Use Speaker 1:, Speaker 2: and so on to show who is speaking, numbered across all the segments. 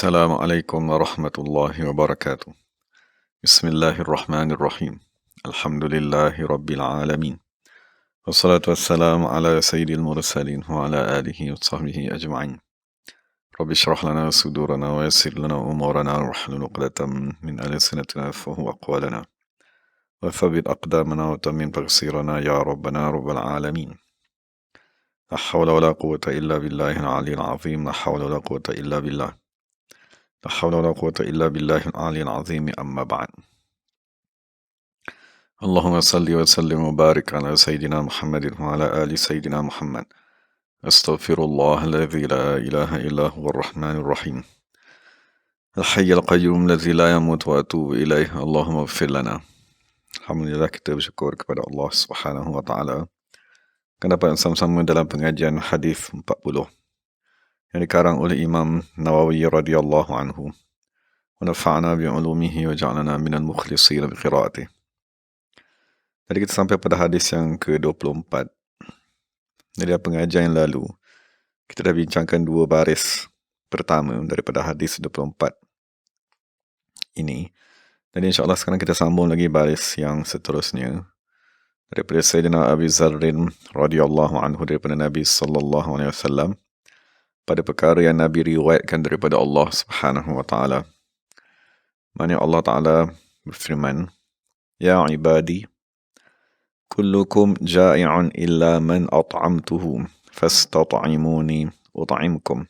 Speaker 1: Assalamualaikum warahmatullahi wabarakatuh. Bismillahirrahmanirrahim. Alhamdulillahi rabbil alamin. Wassalatu wassalamu ala sayyidil mursalin wa ala alihi wa sahbihi ajma'in. Rabbi syrah lana sudurana wa yassir lana umurana wahlul 'uqdatam min alsinatina yafqahu aqwalana. Wa thabbit aqdamana wa tammin taqsirana ya rabbana rabbal alamin. La hawla wa la quwwata illa billahil aliyyil azim. La hawla wa la quwwata illa billah. La hawla wa la quwwata illa billahil aliyyil azim, amma ba'd. Allahumma salli wa sallim wa barik ala sayyidina Muhammadin wa ala ali sayyidina Muhammad. Astaghfirullah alladhi la ilaha illa huwa ar-rahmanir rahim. Al-hayyul qayyum alladhi la yamut wa atubu ilaih. Allahumma ighfir lana. Alhamdulillah, kita bersyukur kepada Allah Subhanahu wa taala kerana dapat sama-sama dalam pengajian hadis 40 yang dikarang oleh Imam Nawawi radhiyallahu anhu. Wa nafa'na bi'ulumihi wa ja'alana minal mukhlisina bi qiraatih. Tadi kita sampai pada hadis yang ke-24. Dari pengajian yang lalu, kita dah bincangkan dua baris pertama daripada hadis 24 ini. Dan insya-Allah sekarang kita sambung lagi baris yang seterusnya daripada Sayyidina Abi Zarrin radhiyallahu anhu, daripada Nabi sallallahu alaihi wasallam, pada perkara yang Nabi riwayatkan daripada Allah Subhanahu wa taala. Mana Allah Taala berfirman, "Ya ibadi, kullukum ja'i'un illa man at'amtuhu fastat'imuni ut'imkum."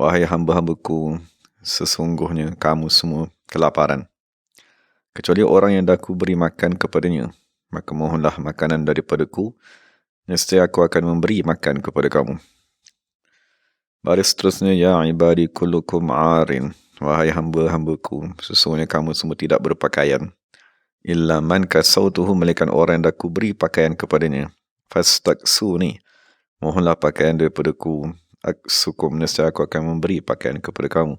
Speaker 1: Wahai hamba-hambaku, sesungguhnya kamu semua kelaparan, kecuali orang yang aku beri makan kepadanya, maka mohonlah makanan daripadaku, nescaya aku akan memberi makan kepada kamu. Baris seterusnya, "Ya ibadi kullukum 'arin." Wahai hamba-hambaku, sesungguhnya kamu semua tidak berpakaian, illa man kasautuhu, melainkan orang yang aku beri pakaian kepadanya, fastaksuni, mohonlah pakaian daripadaku, aksukum, nescaya aku akan memberi pakaian kepada kamu.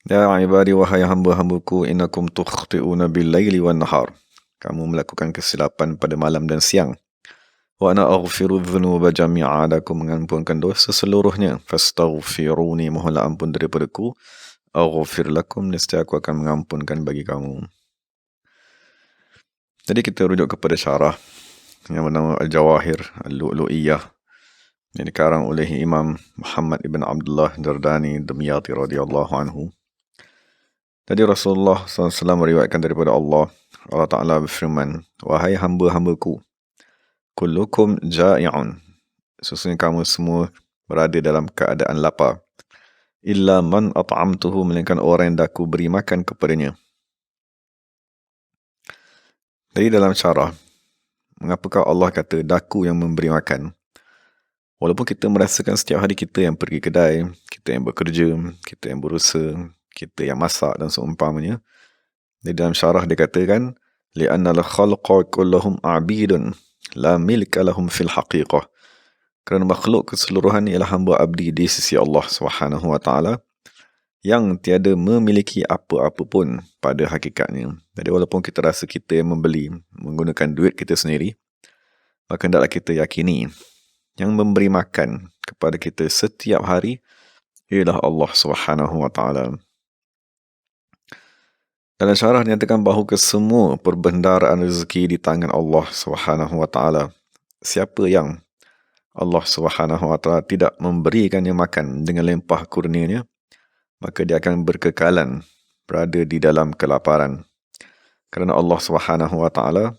Speaker 1: Ya ibadi, wahai hamba-hambaku, innakum tukhti'una bil-laili wan-nahar, kamu melakukan kesilapan pada malam dan siang. Wa ana aghfiru dhunuba jami'a, aku mengampunkan dosa seluruhnya, fastaghfiruni, mohonlah ampun daripadaku, aghfir lakum, nescaya aku akan mengampunkan bagi kamu. Jadi kita rujuk kepada syarah yang bernama Al-Jawahir Al-Lu'lu'iyah yang dikarang oleh Imam Muhammad ibn Abdullah Jardani Damyati radhiyallahu anhu. Jadi Rasulullah SAW meriwayatkan daripada Allah Ta'ala berfirman, "Wahai hamba-hambaku, kullukum ja'i'un, sesungguhnya kamu semua berada dalam keadaan lapar, illa man at'amtuhu, melainkan orang yang aku beri makan kepadanya." Jadi dalam syarah, mengapakah Allah kata daku yang memberi makan? Walaupun kita merasakan setiap hari kita yang pergi kedai, kita yang bekerja, kita yang berusaha, kita yang masak dan seumpamanya. Di dalam syarah dikatakan, li'anna al-khalqa kullahum a'bidun la milka lahum fil haqiqah, kerana makhluk keseluruhan ialah hamba abdi di sisi Allah Subhanahu wa taala yang tiada memiliki apa-apa pun pada hakikatnya. Jadi walaupun kita rasa kita yang membeli menggunakan duit kita sendiri, maka hendaklah kita yakini yang memberi makan kepada kita setiap hari ialah Allah Subhanahu wa taala. Dalam syarah dinyatakan bahawa kesemua perbendaharaan rezeki di tangan Allah Subhanahu wa taala. Siapa yang Allah Subhanahu wa taala tidak memberikannya makan dengan limpah kurnianya, maka dia akan berkekalan berada di dalam kelaparan. Kerana Allah Subhanahu wa taala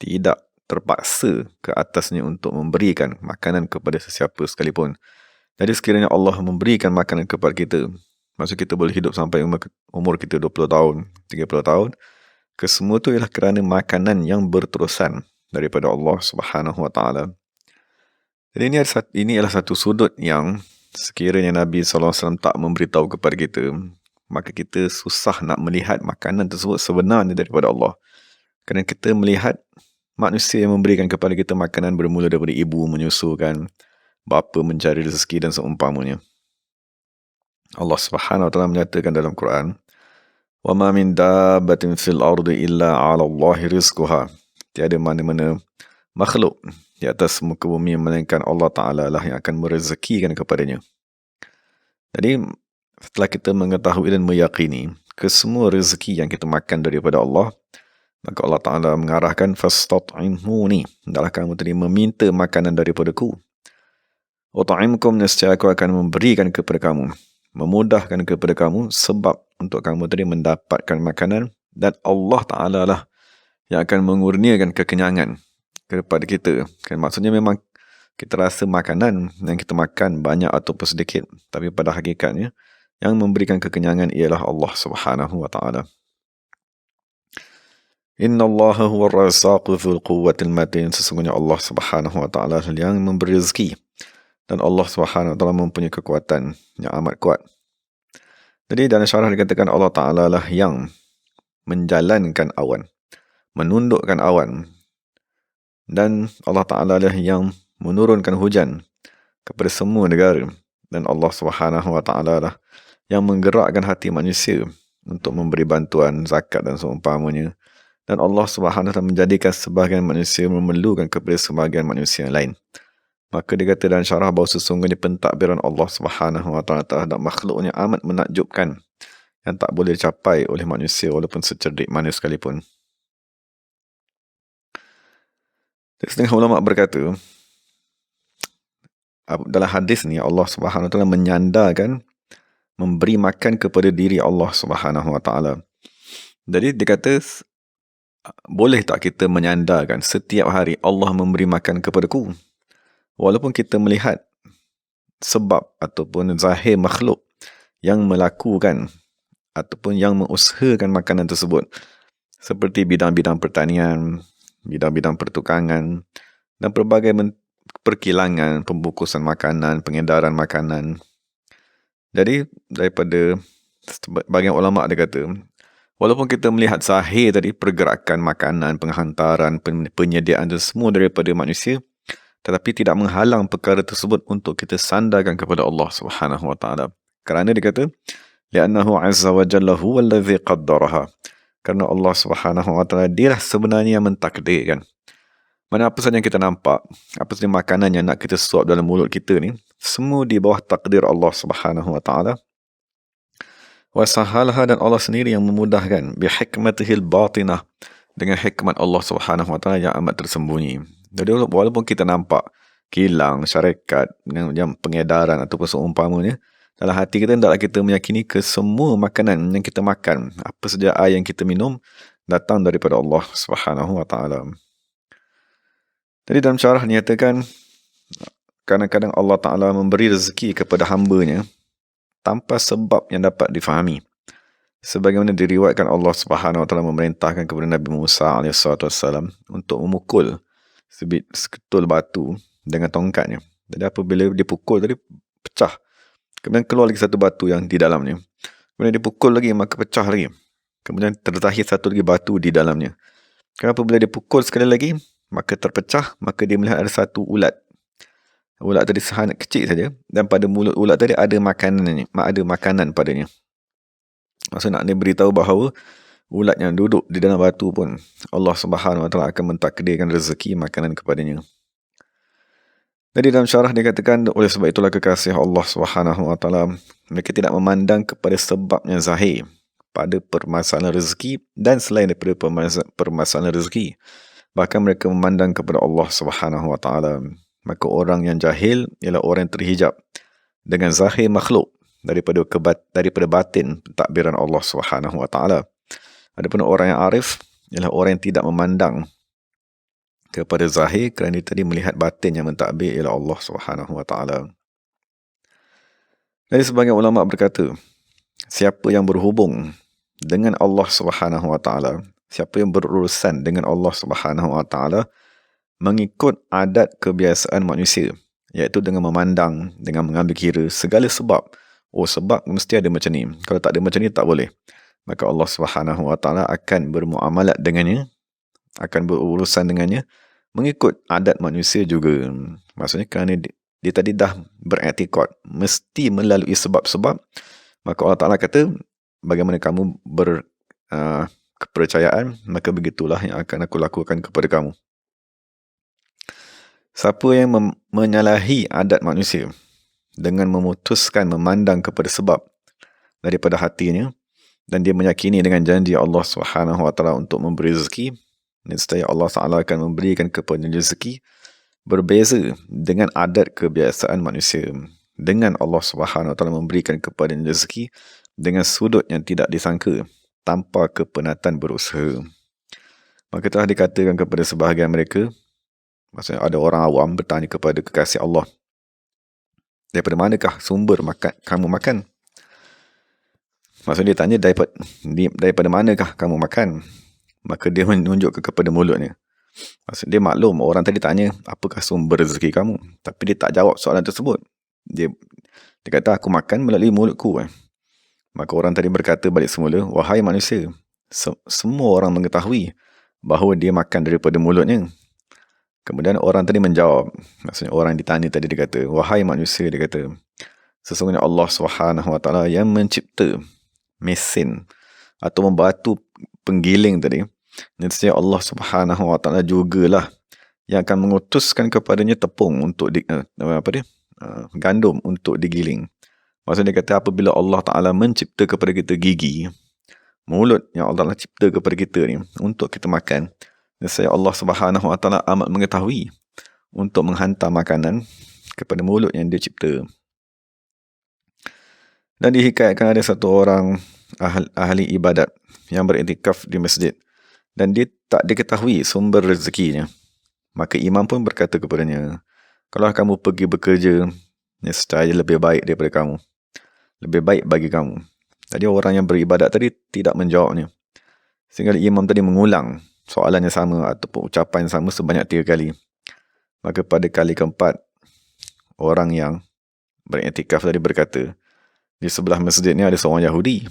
Speaker 1: tidak terpaksa ke atasnya untuk memberikan makanan kepada sesiapa sekalipun. Jadi sekiranya Allah memberikan makanan kepada kita, maksud kita boleh hidup sampai umur kita 20 tahun, 30 tahun, kesemua itu ialah kerana makanan yang berterusan daripada Allah Subhanahu wa taala. Jadi ini adalah satu sudut yang sekiranya Nabi SAW tak memberitahu kepada kita, maka kita susah nak melihat makanan tersebut sebenarnya daripada Allah. Kerana kita melihat manusia yang memberikan kepada kita makanan bermula daripada ibu menyusukan, bapa mencari rezeki dan seumpamanya. Allah Subhanahu wa taala menyatakan dalam Quran, "Wa ma min dabbatin fil ardi illa 'ala Allahi rizquha." Tiada mana-mana makhluk di atas muka bumi melainkan Allah Ta'ala lah yang akan merezekikan kepadanya. Jadi setelah kita mengetahui dan meyakini kesemua rezeki yang kita makan daripada Allah, maka Allah Ta'ala mengarahkan fastat'imuni, hendaklah kamu tadi meminta makanan daripadaku. Ut'imkum, nescaya aku akan memberikan kepada kamu, memudahkan kepada kamu sebab untuk kamu tadi mendapatkan makanan, dan Allah Ta'ala lah yang akan mengurniakan kekenyangan kepada kita. Kan maksudnya memang kita rasa makanan yang kita makan banyak ataupun sedikit, tapi pada hakikatnya yang memberikan kekenyangan ialah Allah Subhanahu wa Ta'ala. Inna Allah huwa ar-razzaqu dzul quwwatil matin. Sesungguhnya Allah Subhanahu wa Ta'ala yang memberi rezeki, dan Allah Subhanahu wa Ta'ala mempunyai kekuatan yang amat kuat. Jadi dalam syarah dikatakan Allah Ta'ala lah yang menjalankan awan, menundukkan awan, dan Allah Ta'ala lah yang menurunkan hujan kepada semua negara, dan Allah Subhanahu wa Ta'ala lah yang menggerakkan hati manusia untuk memberi bantuan zakat dan seumpamanya, dan Allah Subhanahu wa Ta'ala menjadikan sebahagian manusia memerlukan kepada sebahagian manusia yang lain. Maka dia kata dalam syarah bahawa sesungguhnya pentadbiran Allah Subhanahu wa Ta'ala terhadap makhluknya amat menakjubkan, yang tak boleh dicapai oleh manusia walaupun secerdik mana sekalipun. Setengah ulama berkata, dalam hadis ni Allah Subhanahu wa Ta'ala menyandarkan memberi makan kepada diri Allah Subhanahu wa Ta'ala. Jadi dia kata, boleh tak kita menyandarkan setiap hari Allah memberi makan kepadaku, walaupun kita melihat sebab ataupun zahir makhluk yang melakukan ataupun yang mengusahakan makanan tersebut, seperti bidang-bidang pertanian, bidang-bidang pertukangan, dan pelbagai perkilangan, pembungkusan makanan, pengedaran makanan. Jadi daripada bagian ulama' dia kata, walaupun kita melihat zahir tadi pergerakan makanan, penghantaran, penyediaan itu semua daripada manusia, tetapi tidak menghalang perkara tersebut untuk kita sandarkan kepada Allah Subhanahu wa Ta'ala. Kerana dia kata, li'annahu azza wa jalla huwa allazi qaddaraha. Kerana Allah Subhanahu wa Ta'ala dialah sebenarnya yang mentakdirkan. Mana apa saja yang kita nampak, apa saja makanan yang nak kita suap dalam mulut kita ni, semua di bawah takdir Allah Subhanahu wa Ta'ala. Wa sahalha, dan Allah sendiri yang memudahkan, bi hikmatihil batinah, dengan hikmat Allah Subhanahu wa Ta'ala yang amat tersembunyi. Jadi walaupun kita nampak kilang, syarikat, yang pengedaran ataupun seumpamanya, dalam hati kita hendaklah kita meyakini ke semua makanan yang kita makan, apa saja air yang kita minum, datang daripada Allah Subhanahu wa Ta'ala. Jadi dalam syarah nyatakan, kadang-kadang Allah Ta'ala memberi rezeki kepada hamba-Nya tanpa sebab yang dapat difahami. Sebagaimana diriwayatkan Allah Subhanahu wa Ta'ala memerintahkan kepada Nabi Musa AS untuk memukul seketul batu dengan tongkatnya. Jadi apabila dia pukul tadi, pecah. Kemudian keluar lagi satu batu yang di dalamnya. Kemudian dia pukul lagi, maka pecah lagi. Kemudian tertahir satu lagi batu di dalamnya. Kenapa apabila dia pukul sekali lagi, maka terpecah, maka dia melihat ada satu ulat. Ulat tadi sangat kecil saja, dan pada mulut ulat tadi ada makanan padanya. Maksud nak dia beritahu bahawa ulat yang duduk di dalam batu pun Allah Subhanahu wa Ta'ala akan mentakdirkan rezeki makanan kepadanya. Jadi dalam syarah dia katakan, oleh sebab itulah kekasih Allah Subhanahu wa Ta'ala, mereka tidak memandang kepada sebabnya zahir pada permasalahan rezeki dan selain daripada permasalahan rezeki. Bahkan mereka memandang kepada Allah Subhanahu wa Ta'ala. Maka orang yang jahil ialah orang yang terhijab dengan zahir makhluk daripada batin takbiran Allah Subhanahu wa Ta'ala. Adapun orang yang arif ialah orang yang tidak memandang kepada zahir, kerana tadi melihat batin yang mentadbir ialah Allah Subhanahu wa Ta'ala. Jadi sebagian ulama berkata, siapa yang berhubung dengan Allah Subhanahu wa Ta'ala, siapa yang berurusan dengan Allah Subhanahu wa Ta'ala mengikut adat kebiasaan manusia, iaitu dengan memandang, dengan mengambil kira segala sebab. Oh, sebab mesti ada macam ni. Kalau tak ada macam ni, tak boleh. Maka Allah Subhanahu wa Ta'ala akan bermuamalat dengannya, akan berurusan dengannya mengikut adat manusia juga. Maksudnya kerana dia tadi dah beriktikad mesti melalui sebab-sebab, maka Allah Ta'ala kata, bagaimana kamu kepercayaan, maka begitulah yang akan aku lakukan kepada kamu. Siapa yang menyalahi adat manusia, dengan memutuskan memandang kepada sebab daripada hatinya, dan dia meyakini dengan janji Allah SWT untuk memberi rezeki, nescaya Allah Taala akan memberikan kepada rezeki berbeza dengan adat kebiasaan manusia. Dengan Allah SWT memberikan kepada rezeki dengan sudut yang tidak disangka, tanpa kepenatan berusaha. Maka telah dikatakan kepada sebahagian mereka, maksudnya ada orang awam bertanya kepada kekasih Allah, daripada manakah sumber kamu makan? Maksudnya dia tanya daripada manakah kamu makan? Maka dia menunjuk kepada mulutnya. Maksudnya dia maklum orang tadi tanya apakah sumber rezeki kamu, tapi dia tak jawab soalan tersebut. Dia kata aku makan melalui mulutku. Maka orang tadi berkata balik semula, wahai manusia, semua orang mengetahui bahawa dia makan daripada mulutnya. Kemudian orang tadi menjawab, maksudnya orang yang ditanya tadi dia kata, wahai manusia, dia kata, sesungguhnya Allah SWT yang mencipta mesin atau membatu penggiling tadi, nescaya Allah SWT jugalah yang akan mengutuskan kepadanya tepung untuk gandum untuk digiling. Maksudnya dia kata apabila Allah Ta'ala mencipta kepada kita gigi, mulut yang Allah Ta'ala cipta kepada kita ni untuk kita makan, nescaya Allah SWT amat mengetahui untuk menghantar makanan kepada mulut yang dia cipta. Dan dihikayatkan ada satu orang ahli ibadat yang beriktikaf di masjid, dan dia tak diketahui sumber rezekinya. Maka imam pun berkata kepadanya, kalau kamu pergi bekerja, nescaya lebih baik daripada kamu, lebih baik bagi kamu. Jadi orang yang beribadat tadi tidak menjawabnya, sehingga imam tadi mengulang soalan yang sama ataupun ucapan yang sama sebanyak 3 kali. Maka pada kali keempat, orang yang beriktikaf tadi berkata, di sebelah masjid ni ada seorang Yahudi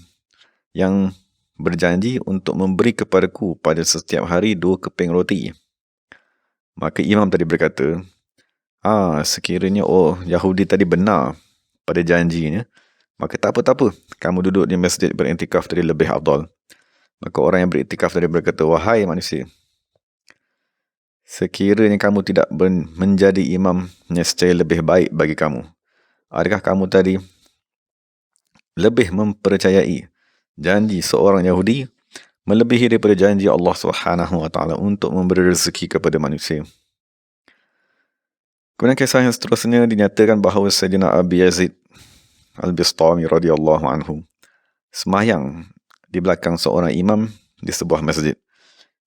Speaker 1: yang berjanji untuk memberi kepadaku pada setiap hari 2 keping roti. Maka imam tadi berkata, sekiranya Yahudi tadi benar pada janjinya, maka tak apa, kamu duduk di masjid beriktikaf tadi lebih afdal. Maka orang yang beriktikaf tadi berkata, wahai manusia, sekiranya kamu tidak menjadi imam, nescaya lebih baik bagi kamu. Adakah kamu tadi lebih mempercayai janji seorang Yahudi melebihi daripada janji Allah SWT untuk memberi rezeki kepada manusia? Kemudian kisah yang seterusnya dinyatakan bahawa Sayyidina Abi Yazid Al-Bistami radhiyallahu anhu semayang di belakang seorang imam di sebuah masjid.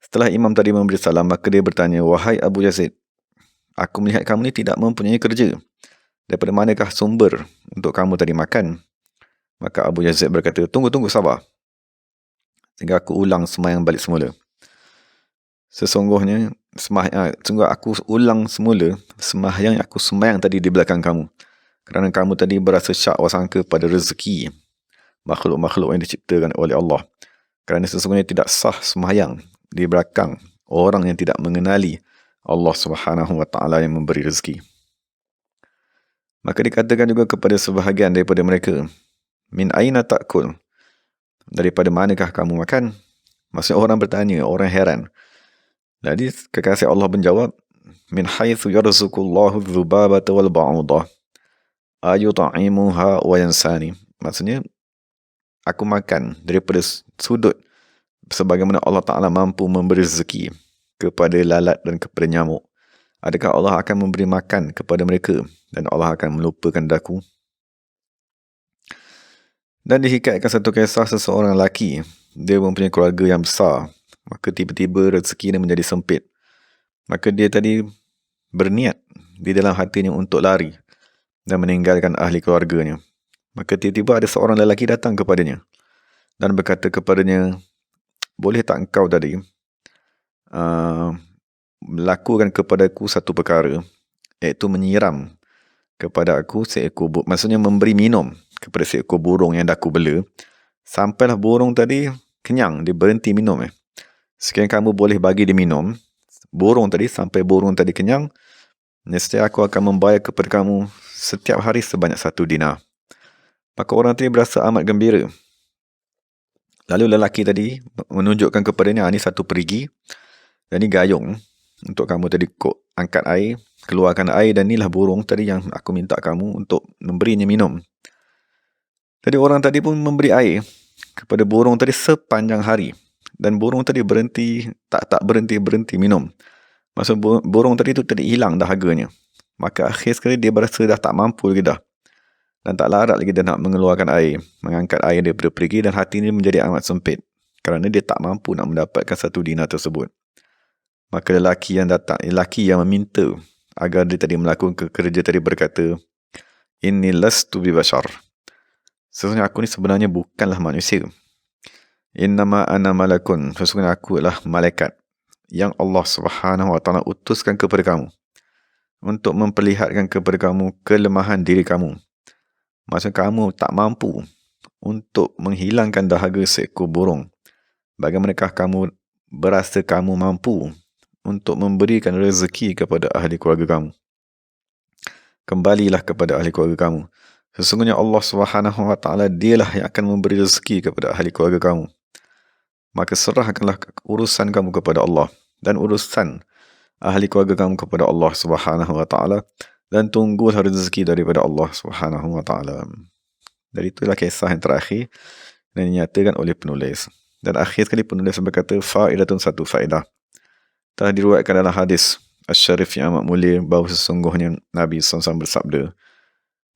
Speaker 1: Setelah imam tadi memberi salam, maka dia bertanya, wahai Abu Yazid, aku melihat kamu ni tidak mempunyai kerja. Daripada manakah sumber untuk kamu tadi makan? Maka Abu Yazid berkata, tunggu, sabar. Sehingga aku ulang semayang balik semula. Sesungguhnya, aku ulang semula sembahyang yang aku sembahyang tadi di belakang kamu. Kerana kamu tadi berasa syak wasangka pada rezeki makhluk-makhluk yang diciptakan oleh Allah. Kerana sesungguhnya tidak sah sembahyang di belakang orang yang tidak mengenali Allah SWT yang memberi rezeki. Maka dikatakan juga kepada sebahagian daripada mereka, min aina ta'kul? Daripada manakah kamu makan? Maksudnya orang bertanya, orang heran. Jadi kekasih Allah menjawab, min haitsu yarzuqullahu dzubabata wal ba'udah ayut'imuha wa yansani. Maksudnya aku makan daripada sudut sebagaimana Allah Ta'ala mampu memberi rezeki kepada lalat dan kepada nyamuk. Adakah Allah akan memberi makan kepada mereka dan Allah akan melupakan daku? Dan dihikayatkan satu kisah seseorang lelaki, dia mempunyai keluarga yang besar, maka tiba-tiba rezeki ini menjadi sempit. Maka dia tadi berniat di dalam hatinya untuk lari dan meninggalkan ahli keluarganya. Maka tiba-tiba ada seorang lelaki datang kepadanya dan berkata kepadanya, boleh tak engkau tadi melakukan kepadaku satu perkara, iaitu menyiram kepada aku seekor burung, maksudnya memberi minum kepada seekor burung yang dah aku bela, sampailah burung tadi kenyang, dia berhenti minum. Sekiranya kamu boleh bagi dia minum burung tadi sampai burung tadi kenyang, nescaya aku akan membayar kepada kamu setiap hari sebanyak 1 dinar. Maka orang tadi berasa amat gembira. Lalu lelaki tadi menunjukkan kepadanya, ini satu perigi dan ini gayung. untuk kamu tadi angkat air, keluarkan air, dan inilah burung tadi yang aku minta kamu untuk memberinya minum. Jadi orang tadi pun memberi air kepada burung tadi sepanjang hari, dan burung tadi tak berhenti minum. Maksud burung tadi tu tadi hilang dahaganya. Maka akhir sekali dia berasa dah tak mampu lagi dah, dan tak larat lagi dia nak mengeluarkan air, mengangkat air daripada perigi, dan hati ini menjadi amat sempit kerana dia tak mampu nak mendapatkan 1 dinar tersebut. Maka lelaki yang meminta agar dia tadi melakukan kerja tadi berkata, inni lastu bi bashar, sesungguhnya aku ni sebenarnya bukanlah manusia. Innama ana malakun, sesungguhnya aku adalah malaikat yang Allah Subhanahu wa taala utuskan kepada kamu untuk memperlihatkan kepada kamu kelemahan diri kamu. Maksud kamu tak mampu untuk menghilangkan dahaga seekor burung. Bagaimanakah kamu berasa kamu mampu untuk memberikan rezeki kepada ahli keluarga kamu? Kembalilah kepada ahli keluarga kamu. Sesungguhnya Allah Subhanahu wa taala dialah yang akan memberi rezeki kepada ahli keluarga kamu. Maka serahkanlah urusan kamu kepada Allah dan urusan ahli keluarga kamu kepada Allah Subhanahu wa taala, dan tunggulah rezeki daripada Allah Subhanahu wa taala. Dari itulah kisah yang terakhir dan dinyatakan oleh penulis. Dan akhir sekali penulis berkata, faidatun, satu faedah. Telah diriwayatkan dalam hadis Asy-Syarif yang amat mulia bahawa sesungguhnya Nabi SAW bersabda,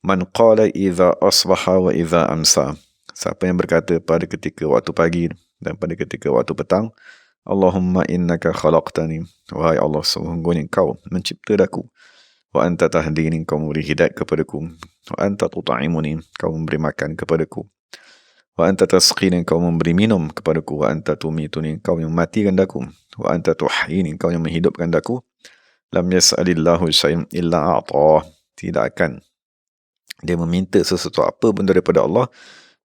Speaker 1: man qala idza asbaha wa idza amsa, siapa yang berkata pada ketika waktu pagi dan pada ketika waktu petang, Allahumma innaka khalaqtani, wahai Allah, sesungguhnya engkau mencipta aku, wa anta tahdini, kau memberi hidayat kepadaku, wa anta tut'imuni, kau memberi makan kepadaku, wa anta tasqini, kau memberi minum kepadaku, wa anta tumituni, kau yang mematikan daku, wa anta tuhyini, kau yang menghidupkan daku, lam yas'alillahu syai'an illa a'tah, tidak akan dia meminta sesuatu apa pun daripada Allah,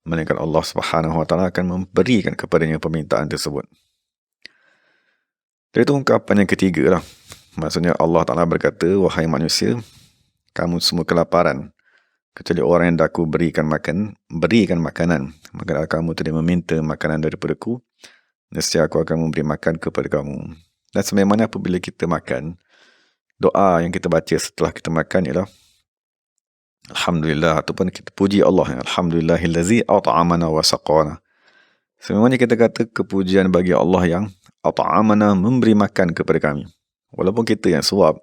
Speaker 1: melainkan Allah Subhanahu wa taala akan memberikan kepadanya permintaan tersebut. Jadi itu ungkapan yang ketiga lah. Maksudnya Allah Ta'ala berkata, wahai manusia, kamu semua kelaparan, kecuali orang yang aku berikan makanan. Maka kamu tidak meminta makanan daripadaku, nescaya aku akan memberi makan kepada kamu. Dan sememangnya apabila kita makan, doa yang kita baca setelah kita makan ialah Alhamdulillah, ataupun kita puji Allah, Alhamdulillahillazi at'amana wa saqana. Sememangnya kita kata kepujian bagi Allah yang at'amana, memberi makan kepada kami. Walaupun kita yang suap,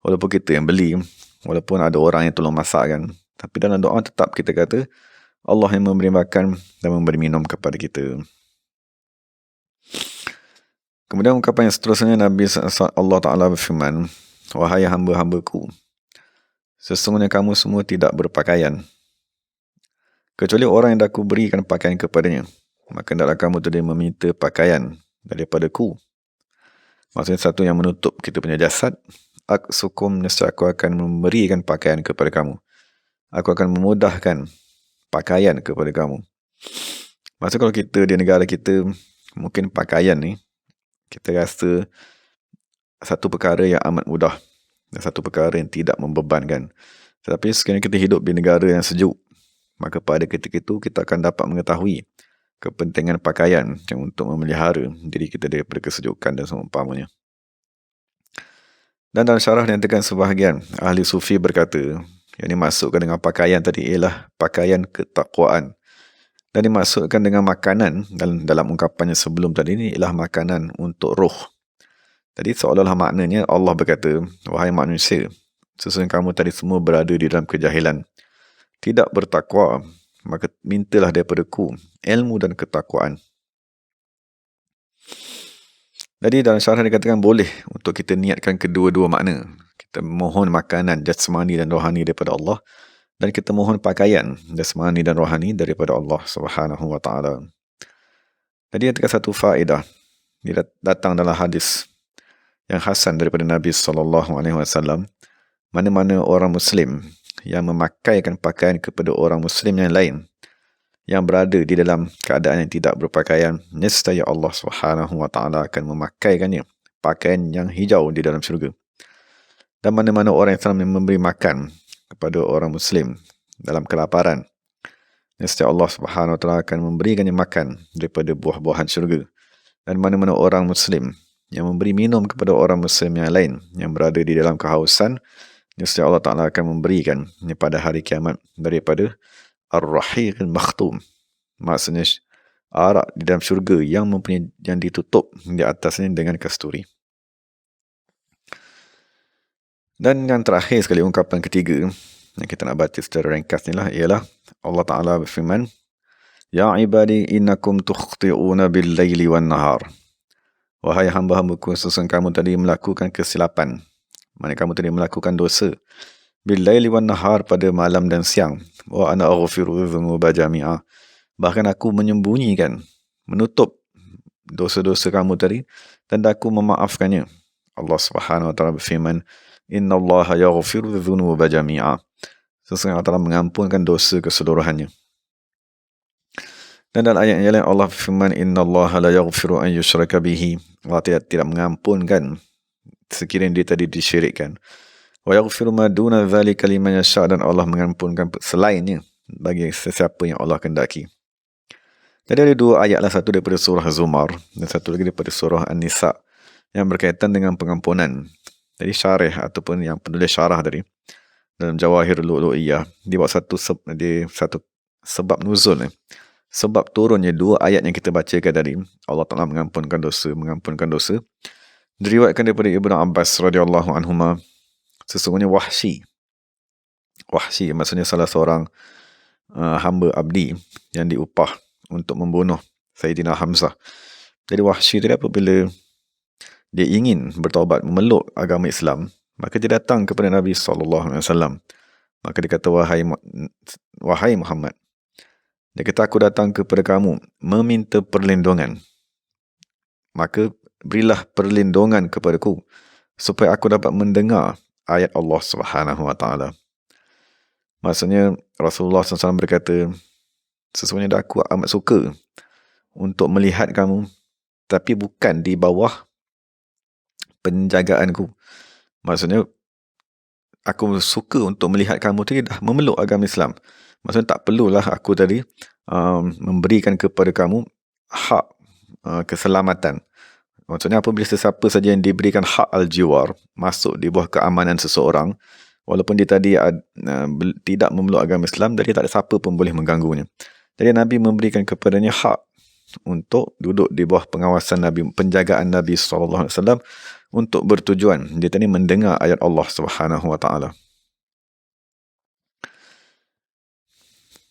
Speaker 1: walaupun kita yang beli, walaupun ada orang yang tolong masakkan, tapi dalam doa tetap kita kata Allah yang memberi makan dan memberi minum kepada kita. Kemudian ungkapan yang seterusnya, Allah Ta'ala berfirman, wahai hamba-hambaku, sesungguhnya kamu semua tidak berpakaian, kecuali orang yang aku berikan pakaian kepadanya. Maka hendaklah kamu tidak meminta pakaian daripadaku. Maksudnya satu yang menutup kita punya jasad. Aksukum, nescaya aku akan memberikan pakaian kepada kamu. Aku akan memudahkan pakaian kepada kamu. Maksudnya kalau kita di negara kita, mungkin pakaian ni, kita rasa satu perkara yang amat mudah dan satu perkara yang tidak membebankan. Tetapi sekiranya kita hidup di negara yang sejuk, maka pada ketika itu kita akan dapat mengetahui kepentingan pakaian yang untuk memelihara diri kita daripada kesejukan dan seumpamanya. Dan dalam syarah dinyatakan sebahagian ahli sufi berkata, yang dimaksudkan dengan pakaian tadi ialah pakaian ketakwaan, dan dimaksudkan dengan makanan dalam ungkapannya sebelum tadi ini ialah makanan untuk roh. Jadi seolah-olah maknanya Allah berkata, wahai manusia, sesungguhnya kamu tadi semua berada di dalam kejahilan, tidak bertakwa, maka mintalah daripadaku ilmu dan ketakwaan. Jadi dalam syarah dikatakan boleh untuk kita niatkan kedua-dua makna. Kita mohon makanan jasmani dan rohani daripada Allah, dan kita mohon pakaian jasmani dan rohani daripada Allah Subhanahu wa taala. Jadi ada satu faedah dia datang dalam hadis yang hasan daripada Nabi SAW, mana-mana orang Muslim yang memakaikan pakaian kepada orang Muslim yang lain yang berada di dalam keadaan yang tidak berpakaian, nescaya Allah Subhanahu wa taala akan memakaikannya pakaian yang hijau di dalam syurga. Dan mana-mana orang yang telah memberi makan kepada orang Muslim dalam kelaparan, nescaya Allah Subhanahu wa taala akan memberikannya makan daripada buah-buahan syurga. Dan mana-mana orang Muslim yang memberi minum kepada orang Muslim yang lain yang berada di dalam kehausan, nescaya Allah Ta'ala akan memberikan pada hari kiamat daripada Ar-Rahiq Al-Makhtum. Maksudnya arak di dalam syurga yang ditutup di atasnya dengan kasturi. Dan yang terakhir sekali, ungkapan ketiga yang kita nak baca secara ringkas ni lah, ialah Allah Ta'ala berfirman, Ya ibadi innakum tukhti'una bil-layli wan-nahar. Wahai hamba-hambaku, sesungguhnya kamu tadi melakukan kesilapan. Maksudnya kamu tadi melakukan dosa. Bil-layli wan-nahar, pada malam dan siang. Wa ana aghfiru dhunuba jami'a. Bahkan aku menyembunyikan, menutup dosa-dosa kamu tadi, dan aku memaafkannya. Allah Subhanahu wa Ta'ala berfirman, Inna Allah yaghfiru dhunuba jami'a. Sesungguhnya Allah Ta'ala mengampunkan dosa keseluruhannya. Dan dalam ayat yang lain Allah berfirman, Inna Allah la yaghfiru an yushraka bihi. Allah tidak mengampunkan sekiranya dia tadi disyirikkan. Wa yaghfiru ma duna dzalika liman yasha, dan Allah mengampunkan selainnya bagi sesiapa yang Allah kehendaki. Jadi ada dua ayat lah, satu daripada surah Zumar dan satu lagi daripada surah An-Nisa yang berkaitan dengan pengampunan. Jadi syarih ataupun yang penulis syarah tadi dalam Jawahir Lu'lu'iyah, dia buat satu sebab nuzul ni. Sebab turunnya dua ayat yang kita bacakan tadi, Allah Ta'ala mengampunkan dosa. Diriwayatkan daripada Ibnu Abbas radhiyallahu anhuma, sesungguhnya Wahsy maksudnya salah seorang hamba abdi yang diupah untuk membunuh Sayyidina Hamzah. Jadi Wahsy tadi apabila dia ingin bertaubat, memeluk agama Islam, maka dia datang kepada Nabi SAW. Maka dia kata, wahai Muhammad, dia kata, aku datang kepada kamu meminta perlindungan. Maka berilah perlindungan kepadaku supaya aku dapat mendengar ayat Allah Subhanahu wa Ta'ala. Maksudnya Rasulullah SAW berkata, sesungguhnya aku amat suka untuk melihat kamu, tapi bukan di bawah penjagaanku. Maksudnya aku suka untuk melihat kamu tadi dah memeluk agama Islam. Maksudnya tak perlulah aku tadi memberikan kepada kamu hak keselamatan. Maksudnya apabila sesiapa saja yang diberikan hak al-jiwar, masuk di bawah keamanan seseorang, walaupun dia tadi tidak memeluk agama Islam, jadi tak ada siapa pun boleh mengganggunya. Jadi Nabi memberikan kepadanya hak untuk duduk di bawah pengawasan Nabi, penjagaan Nabi SAW, untuk bertujuan dia tadi mendengar ayat Allah Subhanahu wa Ta'ala.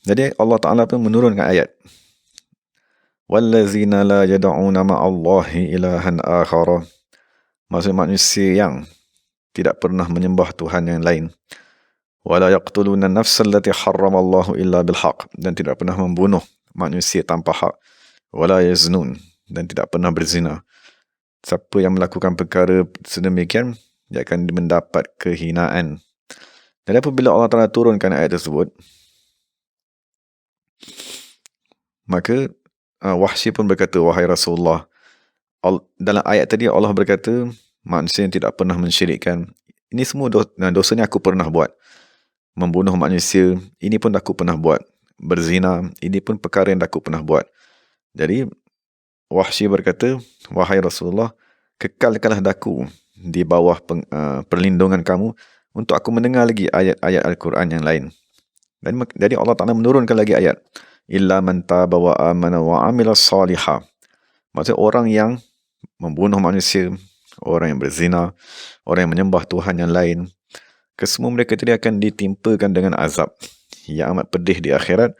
Speaker 1: Jadi Allah Ta'ala pun menurunkan ayat, wallazina la yad'una ma'allahi ilahan akhara. Maksudnya manusia yang tidak pernah menyembah Tuhan yang lain. Wala yaqtuluna an-nafsa allati harramallahu illa bilhaq, dan tidak pernah membunuh manusia tanpa hak. Wala yaznun, dan tidak pernah berzina. Siapa yang melakukan perkara sedemikian, dia akan mendapat kehinaan. Dan apabila Allah Ta'ala turunkan ayat tersebut, maka Wahsy pun berkata, wahai Rasulullah, dalam ayat tadi Allah berkata, manusia yang tidak pernah mensyirikkan, ini semua dosanya aku pernah buat. Membunuh manusia, ini pun aku pernah buat. Berzina, ini pun perkara yang aku pernah buat. Jadi Wahsy berkata, wahai Rasulullah, kekalkanlah daku di bawah perlindungan kamu untuk aku mendengar lagi ayat-ayat Al-Quran yang lain. Dan jadi Allah Ta'ala menurunkan lagi ayat, illa man taba wa amana wa amila salihah. Maksudnya orang yang membunuh manusia, orang yang berzina, orang yang menyembah Tuhan yang lain, kesemua mereka tadi akan ditimpakan dengan azab yang amat pedih di akhirat,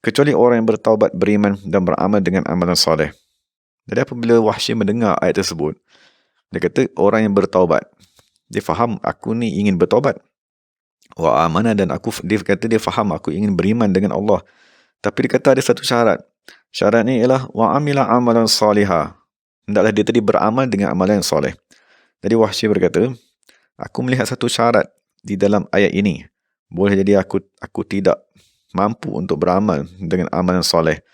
Speaker 1: kecuali orang yang bertaubat, beriman dan beramal dengan amalan soleh. Jadi apabila Wahsy mendengar ayat tersebut, dia kata orang yang bertaubat, dia faham aku ni ingin bertaubat. Wa amanah, dan dia kata dia faham aku ingin beriman dengan Allah. Tapi dia kata ada satu syarat. Syarat ni ialah wa amila amalan salihah. Hendaklah dia tadi beramal dengan amalan yang soleh. Jadi Wahsy berkata, aku melihat satu syarat di dalam ayat ini. Boleh jadi aku tidak mampu untuk beramal dengan amalan soleh.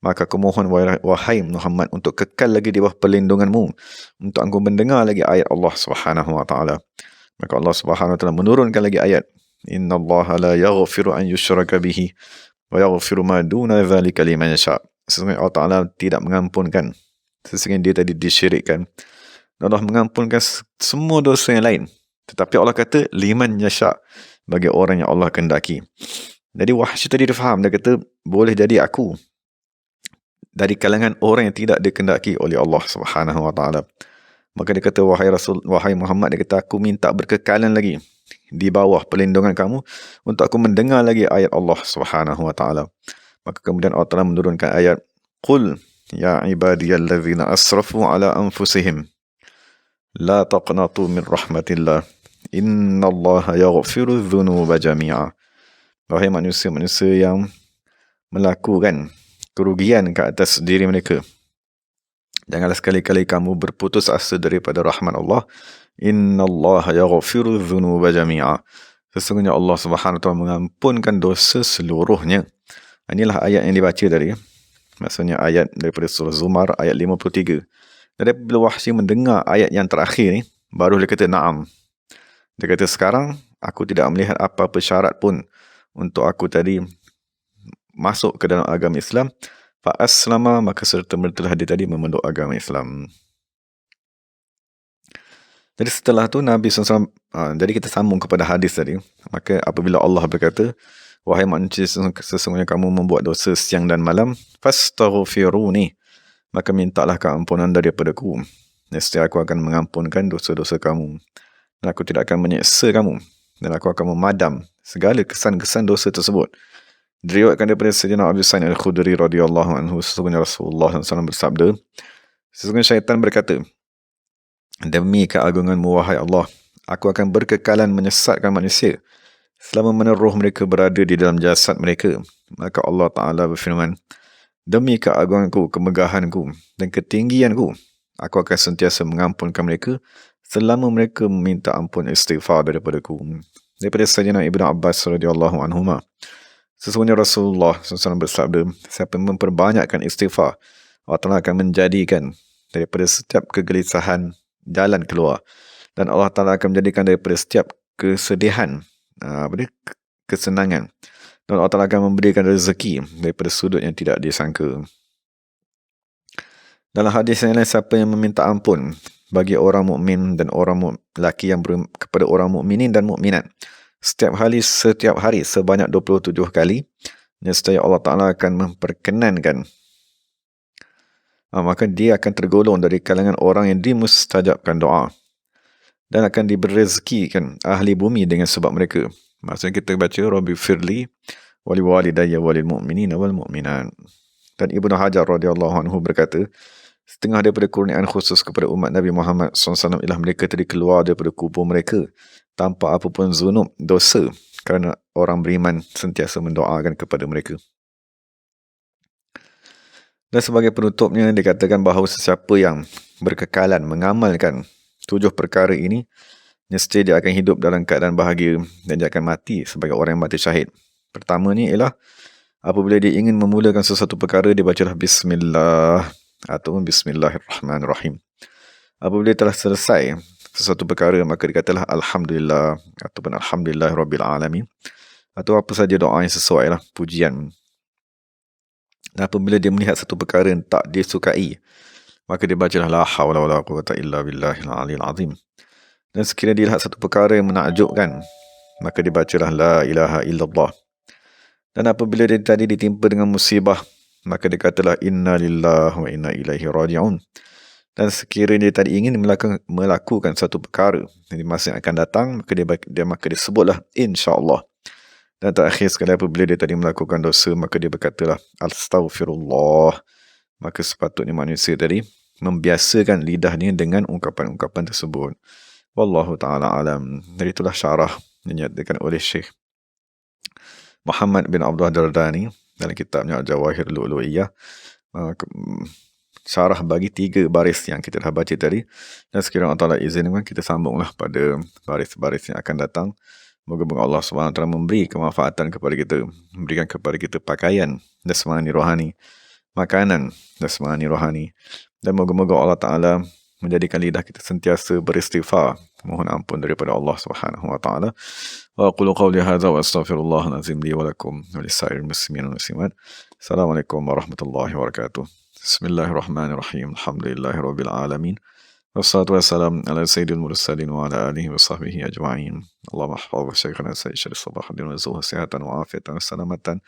Speaker 1: Maka aku mohon wahai Muhammad untuk kekal lagi di bawah perlindunganmu, untuk aku mendengar lagi ayat Allah Subhanahu wa Ta'ala. Maka Allah Subhanahu wa Ta'ala menurunkan lagi ayat, Inna Allah la yaghfiru an yushraka bihi wa yaghfiru ma duna dzalika liman yasha. Sesungguhnya Allah Ta'ala tidak mengampunkan sesungguhnya dia tadi disyirikkan, Allah mengampunkan semua dosa yang lain. Tetapi Allah kata liman yasha, bagi orang yang Allah kehendaki. Jadi Wahsy tadi dia faham, dia kata boleh jadi aku dari kalangan orang yang tidak dikehendaki oleh Allah Subhanahu Wa Taala. Maka dia kata, wahai Muhammad, dia kata aku minta berkekalan lagi di bawah perlindungan kamu untuk aku mendengar lagi ayat Allah Subhanahu Wa Taala. Maka kemudian Allah Taala menurunkan ayat, Qul ya ibadiyallazina asrafu ala anfusihim la taqnatu min rahmatillah innallaha yaghfiru dhunuba jami'a. Wahai manusia-manusia yang melakukan kerugian ke atas diri mereka, janganlah sekali-kali kamu berputus asa daripada rahmat Allah. Innallaha yaghfiru dhunuba jami'a. Sesungguhnya Allah Subhanahu Wa Taala mengampunkan dosa seluruhnya. Inilah ayat yang dibaca tadi. Maksudnya ayat daripada surah Zumar ayat 53. Dan bila Wahsy mendengar ayat yang terakhir ni, baru dia kata na'am. Dia kata sekarang aku tidak melihat apa-apa syarat pun untuk aku tadi masuk ke dalam agama Islam. Fa aslama, maka serta-mertalah dia tadi memeluk agama Islam. Jadi setelah tu Nabi SAW, jadi kita sambung kepada hadis tadi. Maka apabila Allah berkata, wahai manusia, sesungguhnya kamu membuat dosa siang dan malam, fastaghfiruni, maka mintalah keampunan daripadaku. Nescaya aku akan mengampunkan dosa-dosa kamu, dan aku tidak akan menyeksa kamu, dan aku akan memadam segala kesan-kesan dosa tersebut. Diriwayatkan daripada Sayyidina Abu Sa'id Al-Khudri radhiyallahu anhu, sesungguhnya Rasulullah SAW bersabda, sesungguhnya syaitan berkata, demi keagunganmu wahai Allah, aku akan berkekalan menyesatkan manusia selama mana roh mereka berada di dalam jasad mereka. Maka Allah Ta'ala berfirman, demi keagunganku, kemegahanku dan ketinggianku, aku akan sentiasa mengampunkan mereka selama mereka meminta ampun istighfar daripadaku. Daripada Sayyidina Ibn Abbas radhiyallahu anhuma, sesungguhnya Rasulullah SAW bersabda, siapa yang memperbanyakkan istighfar, Allah Ta'ala akan menjadikan daripada setiap kegelisahan jalan keluar, dan Allah Ta'ala akan menjadikan daripada setiap kesedihan kesenangan, dan Allah Ta'ala akan memberikan rezeki daripada sudut yang tidak disangka. Dalam hadis yang lain, siapa yang meminta ampun bagi orang mukmin dan orang lelaki yang kepada orang mukminin dan mukminat setiap hari sebanyak 27 kali, nescaya Allah Ta'ala akan memperkenankan, maka dia akan tergolong dari kalangan orang yang dimustajabkan doa, dan akan diberi rezekikan ahli bumi dengan sebab mereka. Maksudnya kita baca Rabbi firli wali walidayya walil mu'minina wal mu'minat. Dan Ibnu Hajar radhiyallahu anhu berkata, setengah daripada kurniaan khusus kepada umat Nabi Muhammad SAW ialah mereka tadi keluar daripada kubur mereka tanpa apapun zunub, dosa, kerana orang beriman sentiasa mendoakan kepada mereka. Dan sebagai penutupnya, dikatakan bahawa sesiapa yang berkekalan mengamalkan 7 perkara ini, nescaya dia akan hidup dalam keadaan bahagia dan dia akan mati sebagai orang yang mati syahid. Pertamanya ialah apabila dia ingin memulakan sesuatu perkara, dia bacalah Bismillah atau Bismillahirrahmanirrahim. Apabila telah selesai sesuatu perkara, maka dikatalah Alhamdulillah ataupun Alhamdulillahirrabbilalamin, atau apa saja doa yang sesuai lah, pujian. Dan apabila dia melihat satu perkara yang tak disukai, maka dia bacalah la hawla wala quwwata illa billahil aliyil azim. Dan sekiranya dia lihat satu perkara yang menakjubkan, maka dia bacalah la ilaha illallah. Dan apabila dia tadi ditimpa dengan musibah, maka dia katalah inna lillahi wa inna ilaihi raji'un. Dan sekiranya dia tadi ingin melakukan satu perkara di masa yang akan datang, maka dia sebutlah insya-Allah. Dan terakhir sekali, apabila dia tadi melakukan dosa, maka dia berkatalah astaghfirullah. Maka sepatutnya manusia tadi membiasakan lidahnya dengan ungkapan-ungkapan tersebut. Wallahu ta'ala alam. Dan itulah syarah yang dinyatakan oleh Syekh Muhammad bin Abdullah Dardani dalam kitabnya Al-Jawahir Lu'lu'iyah. Syarah bagi 3 baris yang kita dah baca tadi. Dan sekiranya Allah Ta'ala izinkan, kita sambunglah pada baris-baris yang akan datang. Moga-moga Allah SWT memberi kemanfaatan kepada kita, memberikan kepada kita pakaian jasmani rohani, makanan jasmani rohani, dan moga-moga Allah Ta'ala menjadikan lidah kita sentiasa beristighfar, mohon ampun daripada Allah SWT. Wa aqulu qawli hadza wa astaghfirullahal azim li wa lakum wa lisairil muslimin wal muslimat. Assalamualaikum warahmatullahi wabarakatuh. Bismillahirrahmanirrahim. Alhamdulillahirabbil alamin. Wassalatu wassalamu ala sayyidil mursalin wa ala alihi wa sahbihi ajma'in. Allahumma ahfadh syekhana Sayyid Syarif Sabahuddin wa zuhur sihatan wa afiatan wa salamatan.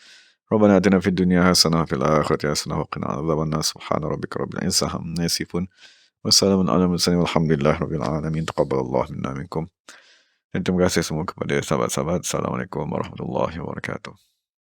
Speaker 1: Rabbana atina fid dunya hasanah wa fil akhirati hasanah wa qina adzabannar. Subhana rabbika rabbil izzati amma yasifun. Wassalamun ala mursalin walhamdulillahi rabbil alamin. Taqabbalallahu minna minkum. Dan terima kasih semua kepada sahabat-sahabat. Assalamualaikum warahmatullahi wabarakatuh.